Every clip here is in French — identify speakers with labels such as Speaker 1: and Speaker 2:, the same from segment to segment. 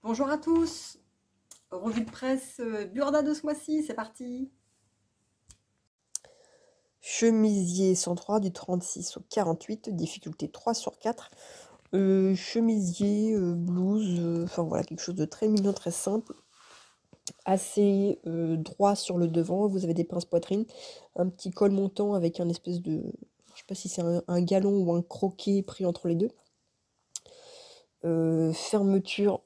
Speaker 1: Bonjour à tous, revue de presse Burda de ce mois-ci, c'est parti.
Speaker 2: Chemisier 103 du 36 au 48, difficulté 3 sur 4. Chemisier, blouse, enfin voilà, quelque chose de très mignon, très simple. Assez droit sur le devant, vous avez des pinces poitrine, un petit col montant avec un espèce de, je sais pas si c'est un galon ou un croquet pris entre les deux. Fermeture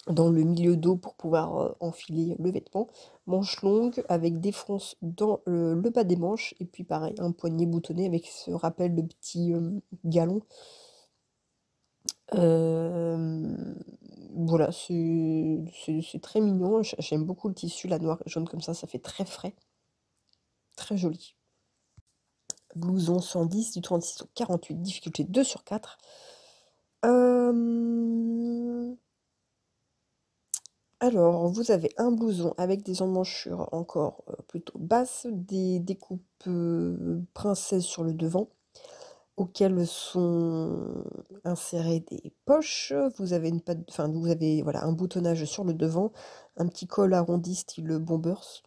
Speaker 2: dans le milieu dos pour pouvoir enfiler le vêtement. Manches longues avec défonce dans le bas des manches. Et puis pareil, un poignet boutonné avec ce rappel de petit galon. Voilà, c'est très mignon. J'aime beaucoup le tissu, la noire et jaune comme ça fait très frais. Très joli. Blouson 110 du 36 au 48, difficulté 2 sur 4. Alors, vous avez un blouson avec des emmanchures encore plutôt basses, des découpes princesse sur le devant, auxquelles sont insérées des poches. Vous avez vous avez voilà, un boutonnage sur le devant, un petit col arrondi style bombers,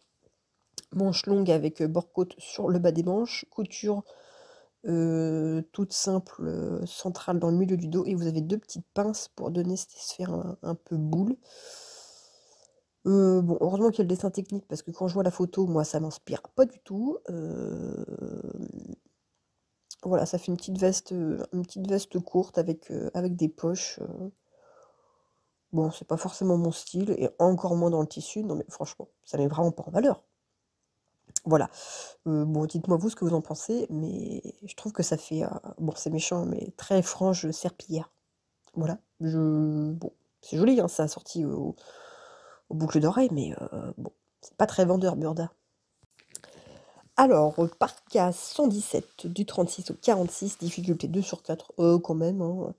Speaker 2: manche longue avec bord-côte sur le bas des manches, couture toute simple centrale dans le milieu du dos, et vous avez deux petites pinces pour donner cette sphère un peu boule. Bon, heureusement qu'il y a le dessin technique, parce que quand je vois la photo, moi, ça m'inspire pas du tout. Voilà, ça fait une petite veste courte avec des poches. Bon, c'est pas forcément mon style, et encore moins dans le tissu. Non, mais franchement, ça met vraiment pas en valeur. Voilà. Bon, dites-moi vous ce que vous en pensez, mais je trouve que ça fait, bon, c'est méchant, mais très frange serpillière. Voilà. Bon, c'est joli, hein, ça a sorti aux boucles d'oreilles, mais bon, c'est pas très vendeur, Burda. Alors, Parka 117 du 36 au 46, difficulté 2 sur 4, quand même, hein,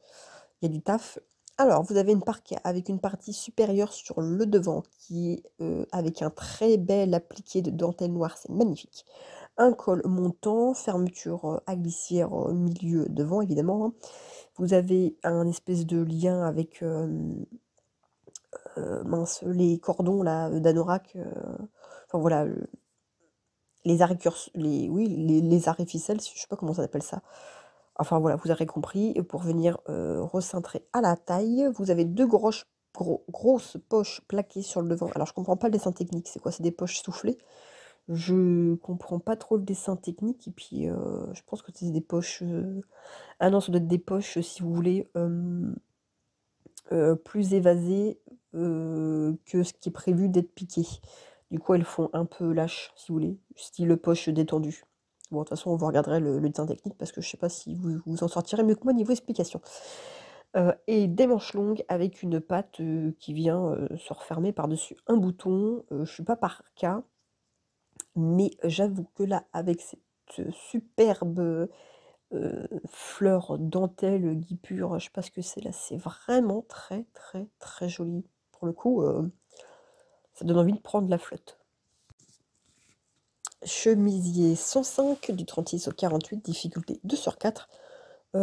Speaker 2: il y a du taf. Alors, vous avez une parka avec une partie supérieure sur le devant qui est avec un très bel appliqué de dentelle noire, c'est magnifique. Un col montant, fermeture à glissière milieu devant, évidemment, hein. Vous avez un espèce de lien avec, mince, les cordons là, d'anorak, enfin voilà, les arrêts les arrêts ficelles, je sais pas comment ça s'appelle ça. Enfin voilà, vous aurez compris, pour venir, recentrer à la taille. Vous avez 2 grosses poches plaquées sur le devant. Alors je comprends pas le dessin technique, c'est quoi? C'est des poches soufflées? Je comprends pas trop le dessin technique, et puis, je pense que c'est des poches, ah non, ça doit être des poches, si vous voulez, plus évasées, que ce qui est prévu d'être piqué. Du coup, elles font un peu lâche, si vous voulez, style poche détendue. Bon, de toute façon, vous regarderez le dessin technique, parce que je sais pas si vous en sortirez mieux que moi niveau explication. Et des manches longues avec une patte, qui vient, se refermer par-dessus un bouton. Je suis pas parka, mais j'avoue que là, avec cette superbe, fleur dentelle guipure, je sais pas ce que c'est là, c'est vraiment très, très, très joli. Pour le coup, ça donne envie de prendre la flotte. Chemisier 105 du 36 au 48, difficulté 2 sur 4.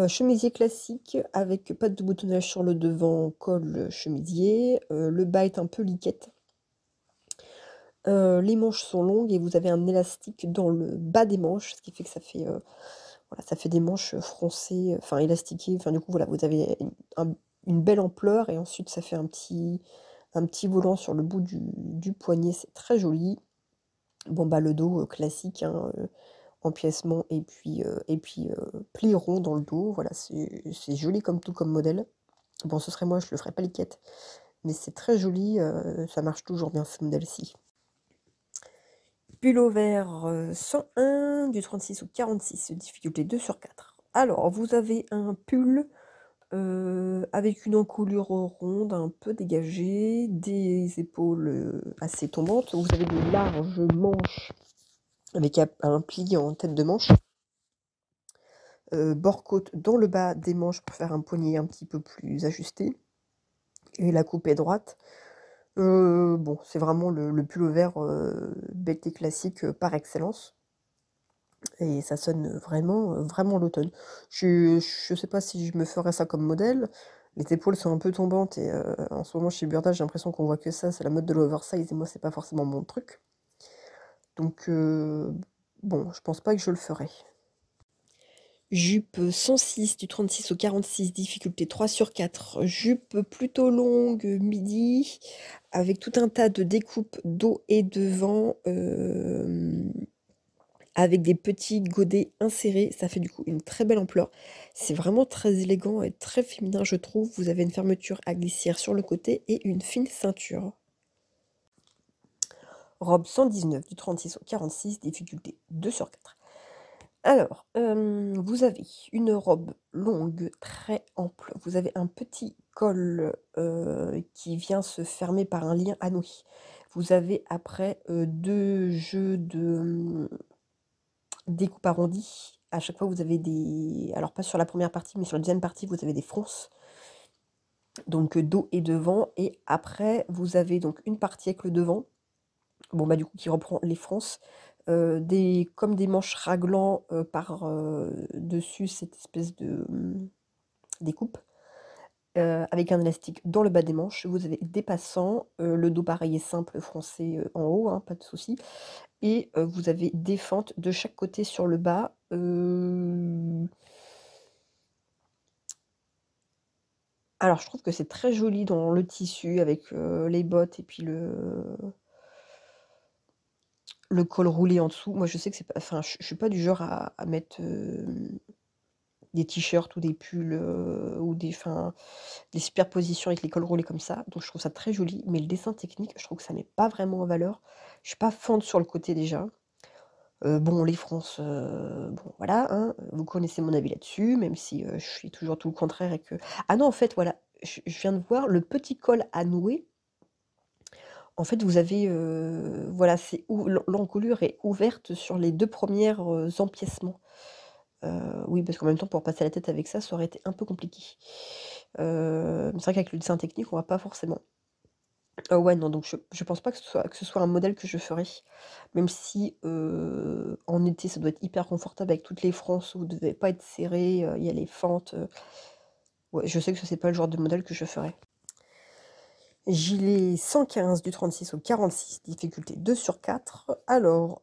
Speaker 2: Chemisier classique avec pas de boutonnage sur le devant, col chemisier. Le bas est un peu liquette. Les manches sont longues et vous avez un élastique dans le bas des manches, ce qui fait que ça fait, voilà, ça fait des manches froncées, enfin élastiquées. Enfin du coup, voilà, vous avez une belle ampleur, et ensuite ça fait un petit volant sur le bout du poignet, c'est très joli. Bon, bah, le dos, classique, hein, empiècement, et puis pli rond dans le dos. Voilà, c'est joli comme tout comme modèle. Bon, ce serait moi, je le ferais pas liquette, mais c'est très joli, ça marche toujours bien ce modèle-ci. Pullover 101 du 36 au 46, difficulté 2 sur 4. Alors, vous avez un pull avec une encolure ronde un peu dégagée, des épaules assez tombantes. Vous avez de larges manches avec un pli en tête de manche. Bord-côte dans le bas des manches pour faire un poignet un petit peu plus ajusté. Et la coupe est droite. Bon, c'est vraiment le pullover BT classique par excellence. Et ça sonne vraiment, vraiment l'automne. Je sais pas si je me ferais ça comme modèle. Les épaules sont un peu tombantes et en ce moment chez Burda, j'ai l'impression qu'on voit que ça, c'est la mode de l'oversize et moi, c'est pas forcément mon truc. Donc bon, je pense pas que je le ferai. Jupe 106 du 36 au 46, difficulté 3/4. Jupe plutôt longue, midi, avec tout un tas de découpes dos et devant, avec des petits godets insérés. Ça fait du coup une très belle ampleur. C'est vraiment très élégant et très féminin, je trouve. Vous avez une fermeture à glissière sur le côté et une fine ceinture. Robe 119 du 36 au 46, difficulté 2/4. Alors, vous avez une robe longue, très ample. Vous avez un petit col, qui vient se fermer par un lien à nouer. Vous avez après, 2 jeux de, découpe arrondie. À chaque fois, vous avez des alors pas sur la première partie, mais sur la deuxième partie, vous avez des fronces, donc dos et devant et après vous avez donc une partie avec le devant, bon, bah, du coup qui reprend les fronces, des comme des manches raglant, par, dessus cette espèce de, découpe, avec un élastique dans le bas des manches. Vous avez des passants, le dos pareil est simple froncé, en haut, hein, pas de souci et vous avez des fentes de chaque côté sur le bas, alors je trouve que c'est très joli dans le tissu avec, les bottes et puis le col roulé en dessous. Moi je sais que c'est pas enfin je suis pas du genre à mettre, des t-shirts ou des pulls, ou des superpositions avec les cols roulés comme ça, donc je trouve ça très joli, mais le dessin technique, je trouve que ça met pas vraiment en valeur. Je suis pas fan sur le côté déjà. Bon les fronces, bon voilà, hein, vous connaissez mon avis là-dessus, même si, je suis toujours tout le contraire et que ah non en fait voilà, je viens de voir le petit col à nouer, en fait vous avez, voilà c'est où l'encolure est ouverte sur les 2 premières empiècements. Oui, parce qu'en même temps, pour passer la tête avec ça, ça aurait été un peu compliqué. C'est vrai qu'avec le dessin technique, on va pas forcément. Ouais, non, donc je pense pas que ce soit un modèle que je ferais. Même si, en été, ça doit être hyper confortable avec toutes les franges où vous devez pas être serré, il y a les fentes, ouais, je sais que ça, c'est pas le genre de modèle que je ferais. Gilet 115 du 36 au 46, difficulté 2/4. Alors,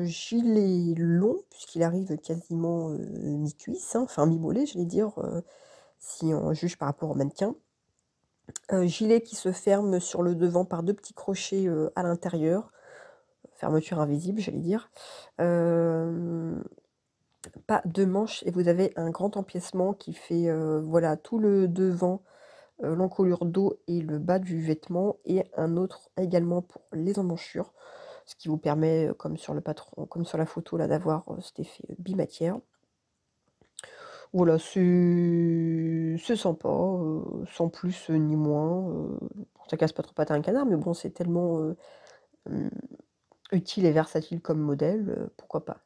Speaker 2: gilet long puisqu'il arrive quasiment, mi-cuisse, hein, enfin mi-mollet j'allais dire, si on juge par rapport au mannequin. Gilet qui se ferme sur le devant par 2 petits crochets, à l'intérieur, fermeture invisible j'allais dire. Hem, Pas de manches et vous avez un grand empiècement qui fait, voilà tout le devant, l'encolure dos et le bas du vêtement et un autre également pour les emmanchures. Ce qui vous permet, comme sur le patron comme sur la photo là, d'avoir, cet effet, bimatière. Voilà, c'est sympa, sans plus, ni moins, ça casse pas trop pattes à un canard, mais bon, c'est tellement, mmh, utile et versatile comme modèle, pourquoi pas.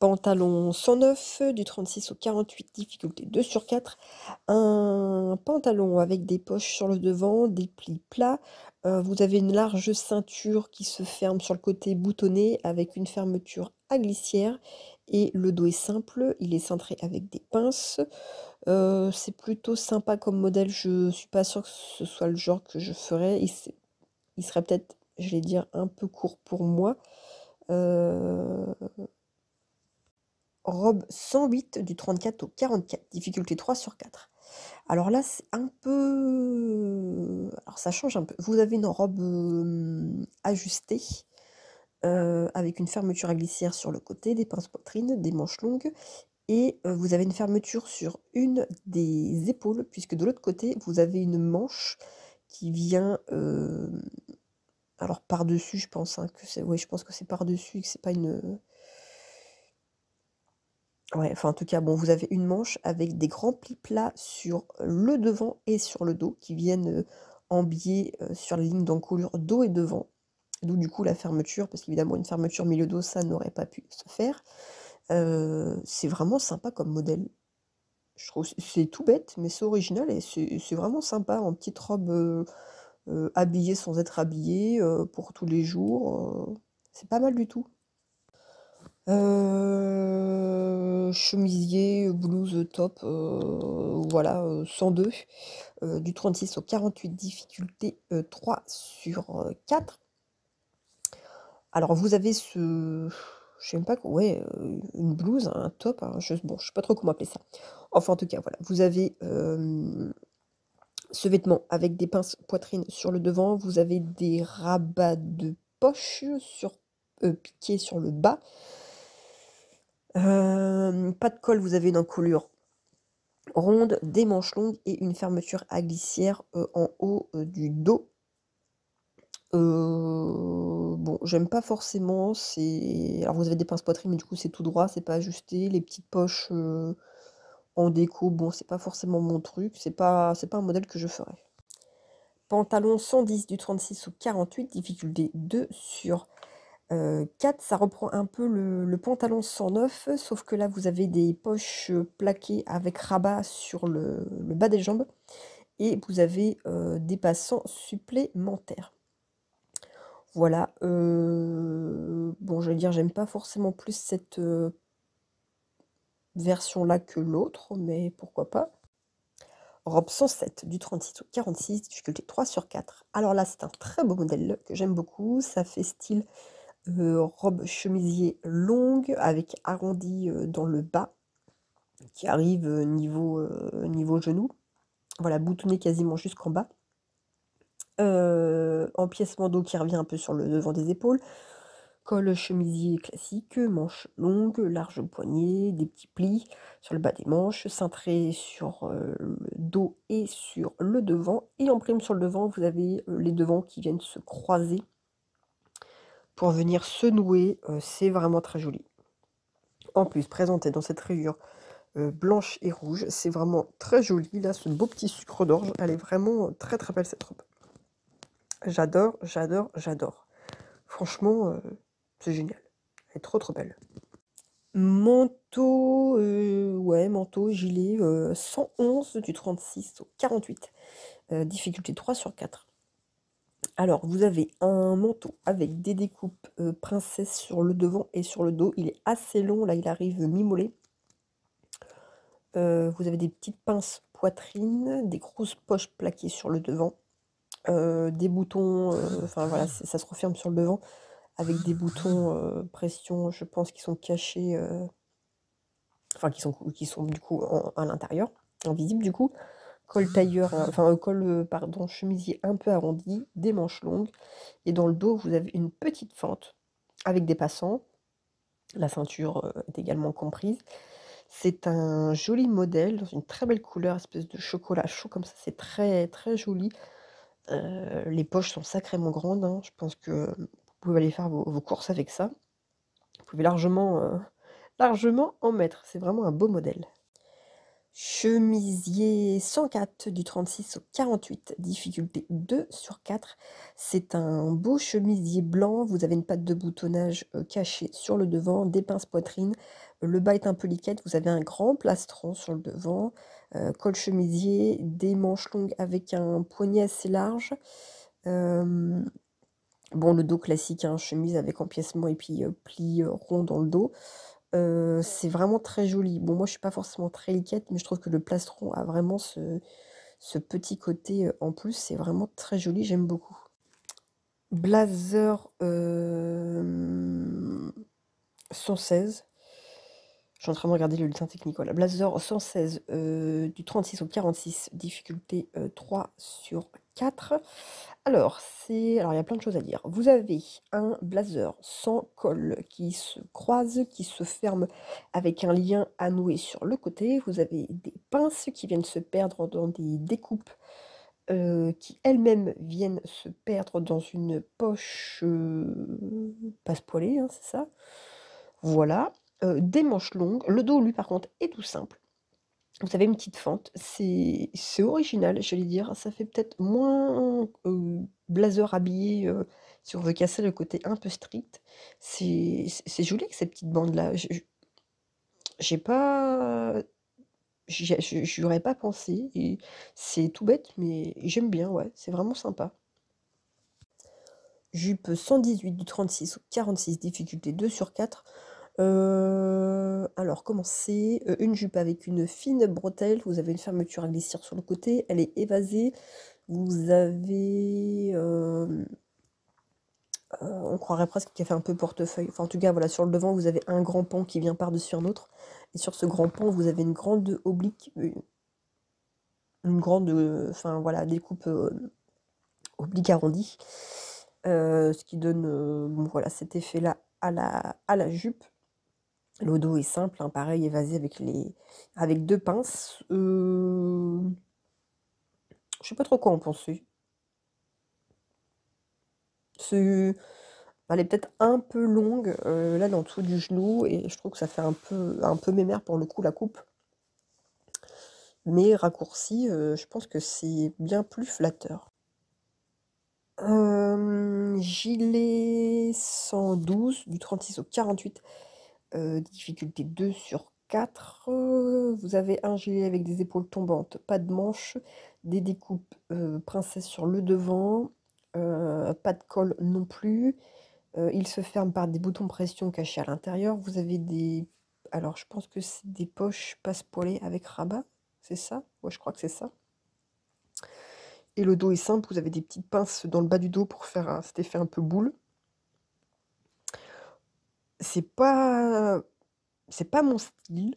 Speaker 2: Pantalon 109 du 36 au 48, difficulté 2/4. Un pantalon avec des poches sur le devant, des plis plats. Vous avez une large ceinture qui se ferme sur le côté boutonné avec une fermeture à glissière et le dos est simple, il est cintré avec des pinces. C'est plutôt sympa comme modèle, je suis pas sûre que ce soit le genre que je ferais. Il serait peut-être, je vais dire, un peu court pour moi. Heu Robe 108 du 34 au 44, difficulté 3/4. Alors là, c'est un peu alors ça change un peu. Vous avez une robe, ajustée, avec une fermeture à glissière sur le côté, des pinces poitrine, des manches longues et vous avez une fermeture sur une des épaules, puisque de l'autre côté, vous avez une manche qui vient, alors par-dessus, je pense, hein, que c'est ouais, je pense que c'est par-dessus et que c'est pas une, ouais, enfin, en tout cas, bon, vous avez une manche avec des grands plis plats sur le devant et sur le dos qui viennent, en biais, sur les lignes d'encolure dos et devant. D'où du coup la fermeture, parce qu'évidemment une fermeture milieu dos, ça n'aurait pas pu se faire. C'est vraiment sympa comme modèle. Je trouve c'est tout bête, mais c'est original et c'est vraiment sympa en petite robe, habillée sans être habillée, pour tous les jours, c'est pas mal du tout. Chemisier, blouse, top, voilà, 102, du 36 au 48, difficulté, 3 sur, 4. Alors vous avez je sais même pas ouais, une blouse, un top, je sais pas trop comment appeler ça. Enfin en tout cas voilà, vous avez, ce vêtement avec des pinces poitrine sur le devant, vous avez des rabats de poche piqués sur le bas. Pas de col, vous avez une encolure ronde, des manches longues et une fermeture à glissière, en haut, du dos. Bon, j'aime pas forcément, alors vous avez des pinces poitrine, mais du coup c'est tout droit, c'est pas ajusté. Les petites poches, en déco, bon, c'est pas forcément mon truc, c'est pas un modèle que je ferais. Pantalon 110 du 36 au 48, difficulté 2 sur 4, ça reprend un peu le pantalon 109, sauf que là, vous avez des poches, plaquées avec rabat sur le bas des jambes et vous avez, des passants supplémentaires. Voilà, bon, je vais dire, j'aime pas forcément plus cette, version-là que l'autre, mais pourquoi pas. Robe 107 du 36 au 46, difficulté 3 sur 4. Alors là, c'est un très beau modèle que j'aime beaucoup. Ça fait style robe chemisier longue avec arrondi dans le bas qui arrive niveau genou. Voilà, boutonné quasiment jusqu'en bas. Empiècement dos qui revient un peu sur le devant des épaules. Col chemisier classique, manches longues, large poignet, des petits plis sur le bas des manches, cintré sur le dos et sur le devant. Et en prime sur le devant, vous avez les devants qui viennent se croiser pour venir se nouer. C'est vraiment très joli. En plus, présenté dans cette rayure blanche et rouge, c'est vraiment très joli. Là, ce beau petit sucre d'orge, elle est vraiment très très belle cette robe. J'adore, j'adore, j'adore. Franchement, c'est génial. Elle est trop trop belle. Manteau, ouais, manteau, gilet, 111 du 36 au 48, difficulté 3 sur 4. Alors, vous avez un manteau avec des découpes, princesse sur le devant et sur le dos. Il est assez long, là, il arrive mi-mollet. Vous avez des petites pinces poitrine, des grosses poches plaquées sur le devant, des boutons, enfin voilà, ça se referme sur le devant avec des boutons, pression, je pense, qui sont cachés, enfin qui sont du coup à l'intérieur, invisibles du coup. Col tailleur, pardon, chemisier un peu arrondi, des manches longues et dans le dos, vous avez une petite fente avec des passants. La ceinture, est également comprise. C'est un joli modèle dans une très belle couleur, espèce de chocolat chaud comme ça, c'est très, très joli. Les poches sont sacrément grandes, hein. Je pense que vous pouvez aller faire vos courses avec ça. Vous pouvez largement en mettre. C'est vraiment un beau modèle. Chemisier 104 du 36 au 48, difficulté 2 sur 4. C'est un beau chemisier blanc. Vous avez une patte de boutonnage cachée sur le devant, des pinces poitrine. Le bas est un peu liquide. Vous avez un grand plastron sur le devant. Col chemisier, des manches longues avec un poignet assez large. Bon, le dos classique, hein, chemise avec empiècement et puis plis ronds dans le dos. C'est vraiment très joli. Bon, moi, je suis pas forcément très liquette, mais je trouve que le plastron a vraiment ce petit côté, en plus, c'est vraiment très joli, j'aime beaucoup. Blazer, 116. Je suis en train de regarder le dessin technique, voilà. Blazer 116, du 36 au 46, difficulté, 3 sur 4. Alors, il y a plein de choses à dire. Vous avez un blazer sans col qui se croise, qui se ferme avec un lien à nouer sur le côté. Vous avez des pinces qui viennent se perdre dans des découpes, qui elles-mêmes viennent se perdre dans une poche, passe-poilée, hein, c'est ça? Voilà, des manches longues. Le dos, lui, par contre, est tout simple. Vous avez une petite fente, c'est original, j'allais dire, ça fait peut-être moins, blazer habillé, si on veut casser le côté un peu strict. C'est joli avec ces petites bandes-là. J'ai pas j'y aurais pas pensé et c'est tout bête, mais j'aime bien, ouais, c'est vraiment sympa. Jupe 118 du 36 au 46, difficulté 2 sur 4. Alors comment c'est? Une jupe avec une fine bretelle, vous avez une fermeture à glissière sur le côté, elle est évasée. Vous avez, on croirait presque qu'elle fait un peu portefeuille. Enfin, en tout cas, voilà, sur le devant, vous avez un grand pan qui vient par-dessus un autre et sur ce grand pan, vous avez une grande oblique, une grande, enfin voilà, découpe, oblique arrondie, ce qui donne, bon voilà, cet effet-là à la jupe. Le dos est simple, hein, pareil, évasé avec 2 pinces. Je sais pas trop quoi en penser. C'est Elle est peut-être un peu longue, là, elle est en dessous du genou et je trouve que ça fait un peu mémère pour le coup, la coupe. Mais raccourci, je pense que c'est bien plus flatteur. Gilet 112 du 36 au 48, difficulté 2/4. Vous avez un gilet avec des épaules tombantes, pas de manches, des découpes, princesse sur le devant, pas de col non plus. Il se ferme par des boutons pression cachés à l'intérieur. Vous avez alors je pense que c'est des poches passepoilées avec rabat, c'est ça? Ouais, je crois que c'est ça. Et le dos est simple, vous avez des petites pinces dans le bas du dos pour faire cet effet un peu boule. C'est pas c'est pas mon style.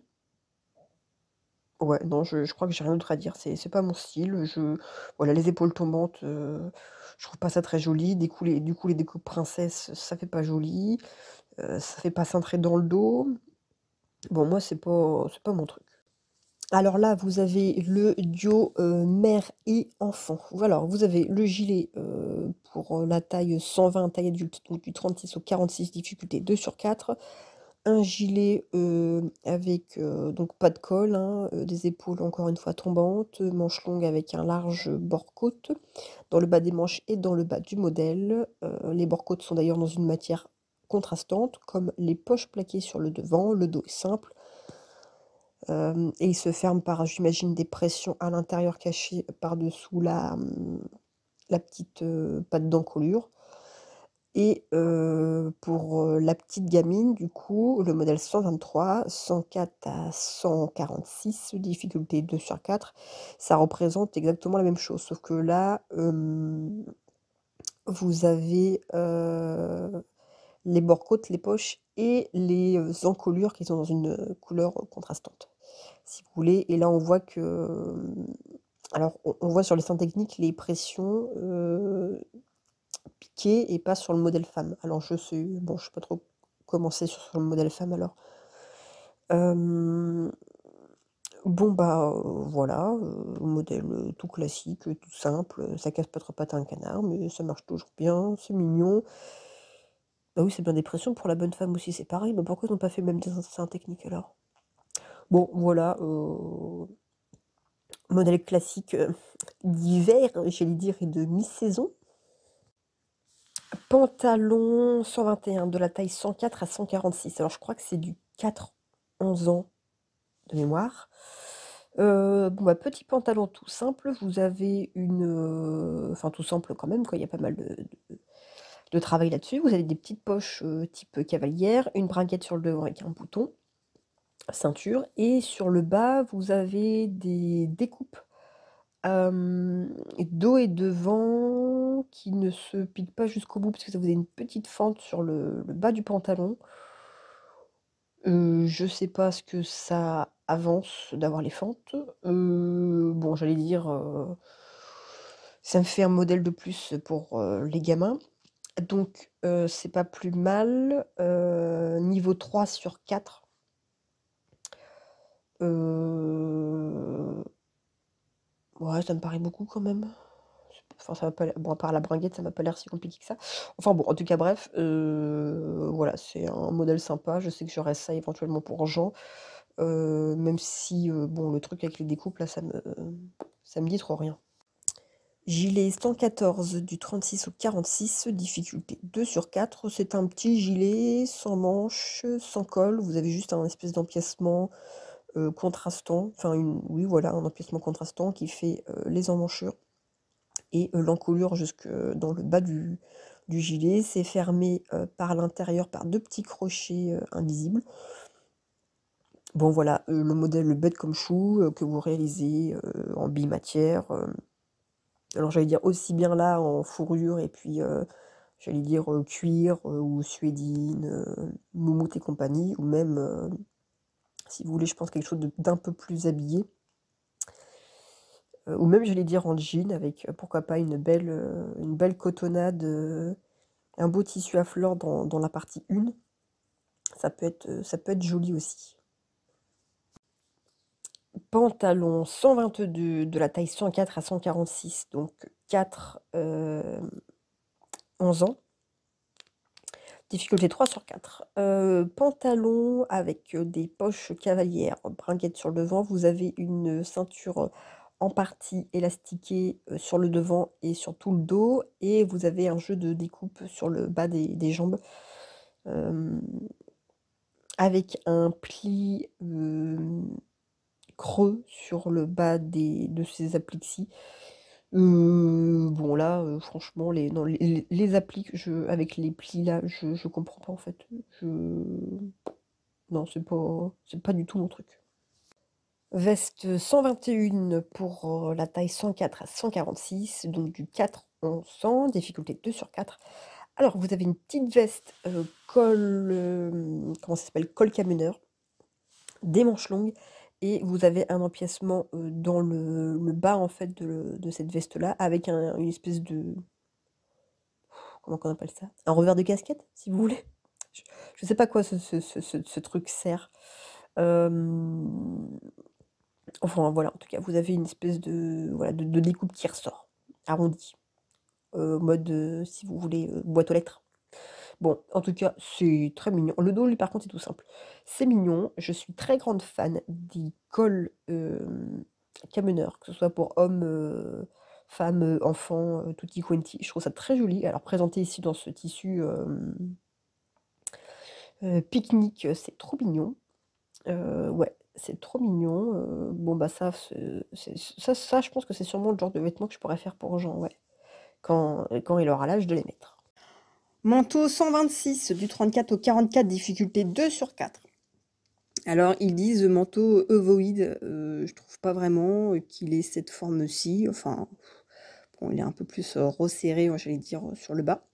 Speaker 2: Ouais, non, je crois que j'ai rien d'autre à dire. C'est pas mon style. Voilà, les épaules tombantes, je trouve pas ça très joli. Du coup, les découpes princesse, ça fait pas joli. Ça fait pas cintré dans le dos. Bon, moi, c'est pas mon truc. Alors là, vous avez le duo, mère et enfant. Voilà, vous avez le gilet, pour, la taille 120, taille adulte, donc du 36 au 46, difficulté 2/4. Un gilet, avec, donc pas de col, hein, des épaules encore une fois tombantes, manches longues avec un large bord-côte, dans le bas des manches et dans le bas du modèle. Les bords-côtes sont d'ailleurs dans une matière contrastante, comme les poches plaquées sur le devant. Le dos est simple. Et il se ferme par, j'imagine, des pressions à l'intérieur cachées par-dessous la petite, patte d'encolure et pour, la petite gamine, du coup, le modèle 123, 104 à 146, difficulté 2/4, ça représente exactement la même chose. Sauf que là, vous avez, les bords-côtes, les poches et les, encolures qui sont dans une, couleur, contrastante, si vous voulez. Et là, on voit que, alors on voit sur les seins techniques les pressions, piquées et pas sur le modèle femme. Alors je sais bon, je sais pas trop comment c'est sur le modèle femme alors. Hem, bon, bah, voilà, modèle, tout classique, tout simple, ça casse pas trop pattes à un canard, mais ça marche toujours bien, c'est mignon. Bah oui, c'est bien des pressions pour la bonne femme aussi, c'est pareil. Bah, pourquoi ils ont pas fait le même dessin technique alors? Bon, voilà, modèle classique, d'hiver, j'allais dire, et de mi-saison. Pantalon 121, de la taille 104 à 146. Alors je crois que c'est du 4-11 ans de mémoire. Bon, bah, petit pantalon tout simple, vous avez enfin tout simple quand même quoi, il y a pas mal de travail là-dessus. Vous avez des petites poches, type cavalière, une bringuette sur le devant avec un bouton, ceinture et sur le bas, vous avez des découpes, dos et devant qui ne se piquent pas jusqu'au bout parce que ça vous avez une petite fente sur le bas du pantalon. Je sais pas ce que ça avance d'avoir les fentes. Bon, j'allais dire, ça me fait un modèle de plus pour, les gamins. Donc c'est pas plus mal, niveau 3/4. Heu, ouais, ça me paraît beaucoup quand même. Enfin, ça m'a pas l'air bon, à part la bringuette, ça m'a pas l'air si compliqué que ça. Enfin bon, en tout cas bref, voilà, c'est un modèle sympa. Je sais que j'aurai ça éventuellement pour Jean, même si, bon, le truc avec les découpes là, ça me dit trop rien. Gilet 114 du 36 au 46, difficulté 2/4. C'est un petit gilet sans manches, sans col. Vous avez juste un espèce d'empiècement, contrastant, enfin oui voilà, un empiècement contrastant qui fait, les emmanchures et l'encolure jusque dans le bas du gilet. C'est fermé par l'intérieur par 2 petits crochets invisibles. Bon voilà, le modèle bête comme chou que vous réalisez en bimatière. Alors j'allais dire aussi bien là en fourrure et puis j'allais dire cuir ou suédine, moumoute et compagnie, ou même si vous voulez, je pense quelque chose d'un peu plus habillé. Ou même j'allais dire en jean avec pourquoi pas une belle cotonnade, un beau tissu à fleurs dans la partie 1. Ça peut être joli aussi. Pantalon 122 de la taille 104 à 146, donc 4, 11 ans. Difficulté 3 sur 4. Pantalon avec des poches cavalières, bringuettes sur le devant. Vous avez une ceinture en partie élastiquée sur le devant et sur tout le dos. Et vous avez un jeu de découpe sur le bas des jambes. Avec un pli creux sur le bas de ces appliques-ci. Bon là, franchement, les appliques, avec les plis là, je comprends pas en fait. Non, c'est pas du tout mon truc. Veste 121 pour la taille 104 à 146, donc du 4 en 100, difficulté 2 sur 4. Alors, vous avez une petite veste col, comment ça s'appelle? Col camionneur, des manches longues, et vous avez un empiècement dans le bas en fait de cette veste-là, avec une espèce de... Comment on appelle ça? Un revers de casquette, si vous voulez. Je sais pas quoi ce truc sert. Enfin voilà, en tout cas, vous avez une espèce de, voilà, de découpe qui ressort, arrondie. Mode, si vous voulez, boîte aux lettres. Bon, en tout cas, c'est très mignon. Le dos, lui, par contre, c'est tout simple. C'est mignon. Je suis très grande fan des cols camionneurs, que ce soit pour hommes, femmes, enfants, tutti quanti. Je trouve ça très joli. Alors, présenté ici dans ce tissu pique-nique, c'est trop mignon. Ouais, c'est trop mignon. Bon, bah ça, ça, je pense que c'est sûrement le genre de vêtements que je pourrais faire pour Jean, ouais, quand il aura l'âge de les mettre. Manteau 126, du 34 au 44, difficulté 2 sur 4. Alors, ils disent manteau ovoïde. Je trouve pas vraiment qu'il ait cette forme-ci. Enfin, bon, il est un peu plus resserré, j'allais dire, sur le bas.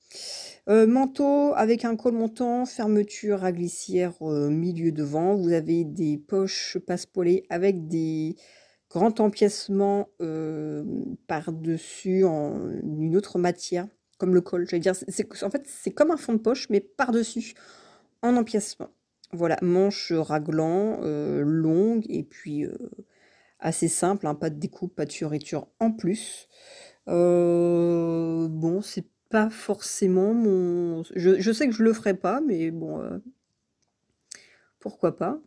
Speaker 2: Manteau avec un col montant, fermeture à glissière milieu devant. Vous avez des poches passe-poilées avec des grands empiècements par-dessus en une autre matière, comme le col. J'allais dire, en fait, c'est comme un fond de poche, mais par-dessus, en empiècement. Voilà, manche raglan, longue, et puis assez simple, hein, pas de découpe, pas de fioriture en plus. Bon, c'est pas forcément mon... Je sais que je le ferai pas, mais bon, pourquoi pas.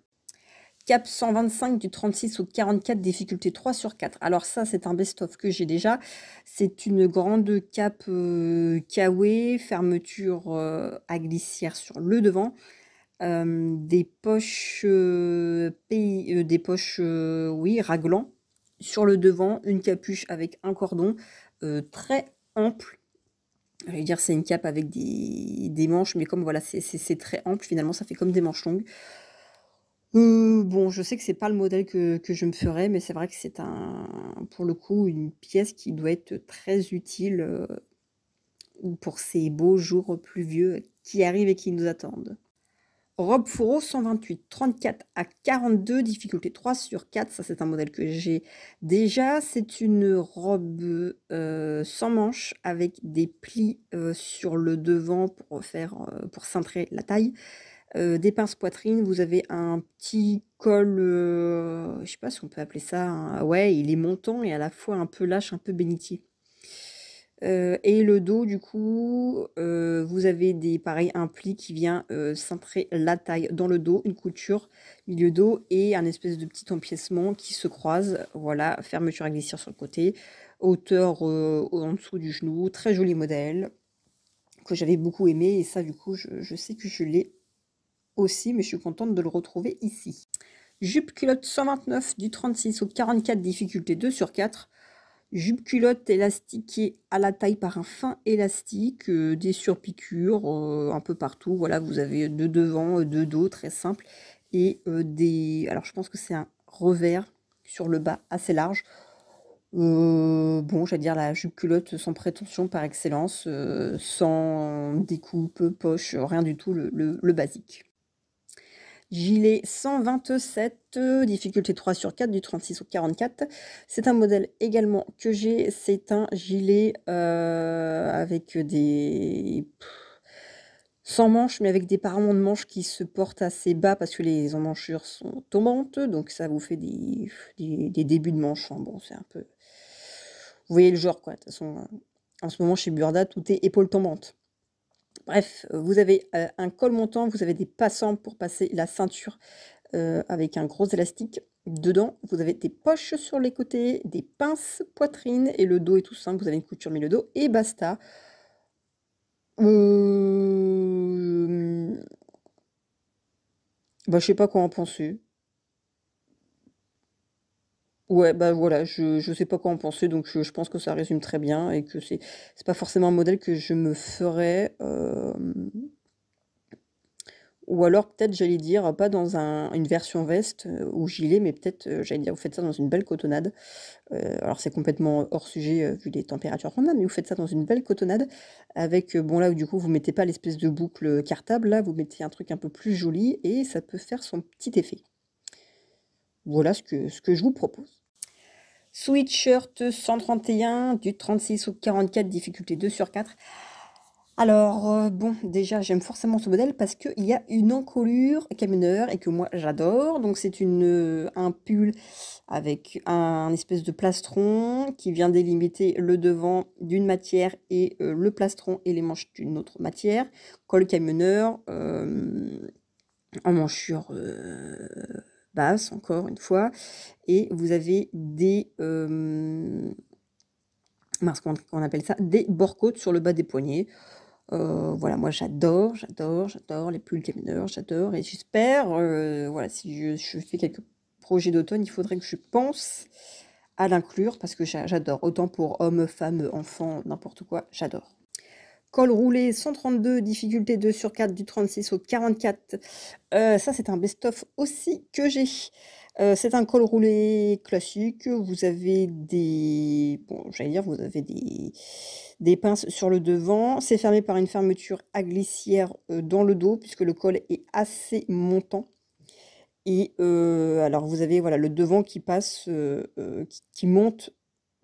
Speaker 2: Cap 125 du 36 au 44, difficulté 3 sur 4. Alors ça, c'est un best-of que j'ai déjà. C'est une grande cape kawé, fermeture à glissière sur le devant. Des poches, oui, raglan sur le devant, une capuche avec un cordon très ample. Je vais dire c'est une cape avec des manches, mais comme voilà, c'est très ample, finalement, ça fait comme des manches longues. Bon, je sais que c'est pas le modèle que je me ferais, mais c'est vrai que c'est pour le coup, une pièce qui doit être très utile pour ces beaux jours pluvieux qui arrivent et qui nous attendent. Robe fourreau 128, 34 à 42, difficulté 3 sur 4. Ça, c'est un modèle que j'ai déjà. C'est une robe sans manches avec des plis sur le devant pour cintrer la taille. Des pinces poitrine. Vous avez un petit col, je sais pas si on peut appeler ça. Ouais, il est montant et à la fois un peu lâche, un peu bénitier. Et le dos, du coup, vous avez pareil, un pli qui vient cintrer la taille dans le dos, une couture milieu dos et un espèce de petit empiècement qui se croise. Voilà, fermeture à glissière sur le côté, hauteur en dessous du genou. Très joli modèle que j'avais beaucoup aimé, et ça, du coup, je sais que je l'ai aussi, mais je suis contente de le retrouver ici. Jupe culotte 129 du 36 au 44, difficulté 2 sur 4.
Speaker 3: Jupe culotte élastiquée à la taille par un fin élastique, des surpiqûres un peu partout. Voilà, vous avez de devant, de dos, très simple. Et des... Alors, je pense que c'est un revers sur le bas assez large. Bon, j'allais dire la jupe culotte sans prétention par excellence, sans découpe, poche, rien du tout, le basique. Gilet 127, difficulté 3 sur 4, du 36 au 44. C'est un modèle également que j'ai. C'est un gilet avec des... sans manches, mais avec des paraments de manches qui se portent assez bas parce que les emmanchures sont tombantes. Donc ça vous fait des débuts de manches. Enfin, bon, c'est un peu... Vous voyez le genre, quoi. De toute façon, en ce moment, chez Burda, tout est épaules tombantes. Bref, vous avez un col montant, vous avez des passants pour passer la ceinture avec un gros élastique. Dedans, vous avez des poches sur les côtés, des pinces poitrine et le dos est tout simple. Vous avez une couture milieu dos et basta. Bah, je sais pas quoi en penser. Ouais, bah voilà, je sais pas quoi en penser, donc je pense que ça résume très bien et que c'est pas forcément un modèle que je me ferais. Ou alors peut-être j'allais dire, pas dans une version veste ou gilet, mais peut-être j'allais dire vous faites ça dans une belle cotonnade. Alors c'est complètement hors sujet vu les températures qu'on a, mais vous faites ça dans une belle cotonnade avec, bon là où du coup vous mettez pas l'espèce de boucle cartable, là vous mettez un truc un peu plus joli et ça peut faire son petit effet. Voilà ce que je vous propose. Sweatshirt 131, du 36 au 44, difficulté 2 sur 4. Alors, bon, déjà, j'aime forcément ce modèle parce qu'il y a une encolure camionneur et que moi, j'adore. Donc, c'est un pull avec un espèce de plastron qui vient délimiter le devant d'une matière et le plastron et les manches d'une autre matière. Col camionneur en manchure basse, encore une fois. Et vous avez des... mince, comment on appelle ça? Des bord-côtes sur le bas des poignets. Voilà, moi j'adore les pulls camionneurs, j'adore et j'espère, voilà, si je fais quelques projets d'automne, il faudrait que je pense à l'inclure parce que j'adore, autant pour hommes, femmes, enfants, n'importe quoi, j'adore. Col roulé 132, difficulté 2 sur 4, du 36 au 44. Ça, c'est un best-of aussi que j'ai. C'est un col roulé classique. Vous avez des... Bon, j'allais dire, vous avez des pinces sur le devant. C'est fermé par une fermeture à glissière dans le dos, puisque le col est assez montant. Et alors, vous avez voilà, le devant qui passe, qui monte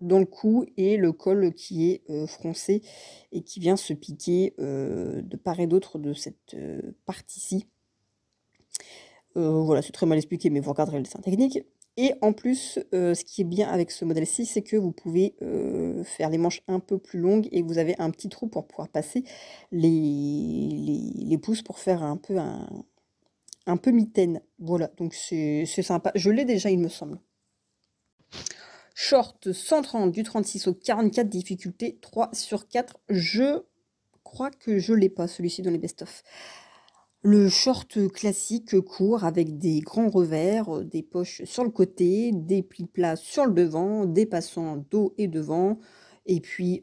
Speaker 3: dans le cou et le col qui est froncé et qui vient se piquer de part et d'autre de cette partie-ci. Voilà, c'est très mal expliqué, mais vous regarderez le dessin technique. Et en plus, ce qui est bien avec ce modèle-ci, c'est que vous pouvez faire les manches un peu plus longues et vous avez un petit trou pour pouvoir passer les pouces pour faire un peu mitaine. Voilà, donc c'est sympa. Je l'ai déjà, il me semble. Short 130, du 36 au 44, difficulté 3 sur 4. Je crois que je l'ai pas, celui-ci, dans les best-of. Le short classique court avec des grands revers, des poches sur le côté, des plis plats sur le devant, des passants dos et devant, et puis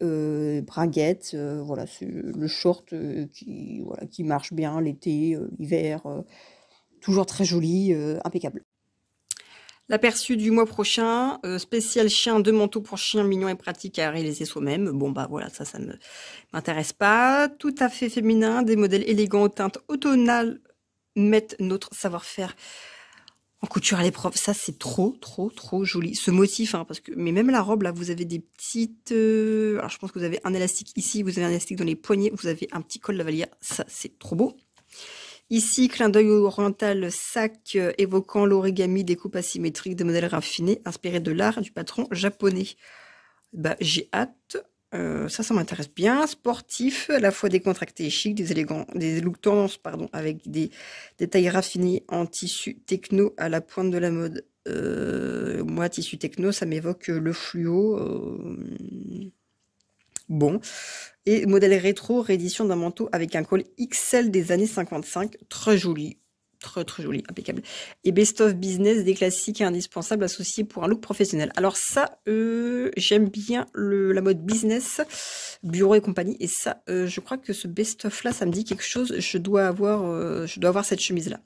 Speaker 3: braguettes. Voilà, c'est le short qui marche bien l'été, l'hiver, toujours très joli, impeccable. L'aperçu du mois prochain, spécial chien, 2 manteaux pour chien mignon et pratique à réaliser soi-même. Bon bah voilà, ça ne m'intéresse pas. Tout à fait féminin, des modèles élégants aux teintes automnales mettent notre savoir-faire en couture à l'épreuve. Ça c'est trop joli. Ce motif, hein, parce que mais même la robe là, vous avez des petites. Alors je pense que vous avez un élastique ici, vous avez un élastique dans les poignets, vous avez un petit col lavalière. Ça c'est trop beau. Ici, clin d'œil oriental, sac évoquant l'origami, découpe asymétrique, des modèles raffinés, inspirés de l'art du patron japonais. Bah, j'ai hâte. Ça m'intéresse bien. Sportif, à la fois décontracté et chic, des looks tendance, pardon, avec des détails raffinés en tissu techno à la pointe de la mode. Moi, tissu techno, ça m'évoque le fluo. Bon. Et modèle rétro, réédition d'un manteau avec un col XL des années 55. Très joli. Très très joli, impeccable. Et Best of Business, des classiques et indispensables associés pour un look professionnel. Alors ça, j'aime bien la mode business, bureau et compagnie. Et ça, je crois que ce Best of là, ça me dit quelque chose. Je dois avoir cette chemise là.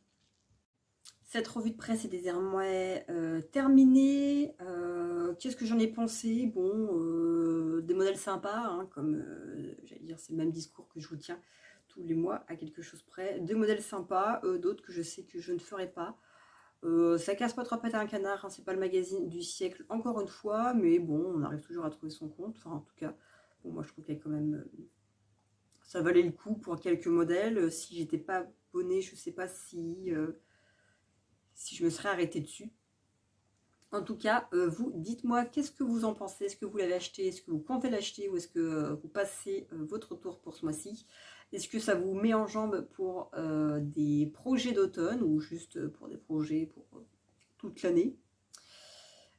Speaker 3: Cette revue de presse est désormais terminée. Qu'est-ce que j'en ai pensé? Bon, des modèles sympas, hein, comme j'allais dire, c'est le même discours que je vous tiens tous les mois à quelque chose près. Deux modèles sympas, d'autres que je sais que je ne ferai pas. Ça casse pas trop pattes à un canard, hein, c'est pas le magazine du siècle encore une fois, mais bon, on arrive toujours à trouver son compte. Enfin, en tout cas, bon, moi je trouve qu'il y a quand même, ça valait le coup pour quelques modèles. Si j'étais pas abonnée, je sais pas si je me serais arrêtée dessus. En tout cas, vous, dites-moi, qu'est-ce que vous en pensez? Est-ce que vous l'avez acheté? Est-ce que vous comptez l'acheter? Ou est-ce que vous passez votre tour pour ce mois-ci? Est-ce que ça vous met en jambe pour des projets d'automne ou juste pour des projets pour toute l'année?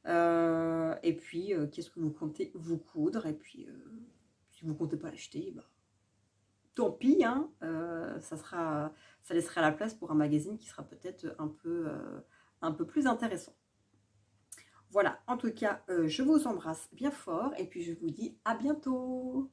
Speaker 3: Et puis, qu'est-ce que vous comptez vous coudre? Et puis, si vous ne comptez pas l'acheter, bah, tant pis, hein, ça laissera la place pour un magazine qui sera peut-être un peu plus intéressant. Voilà, en tout cas, je vous embrasse bien fort et puis je vous dis à bientôt.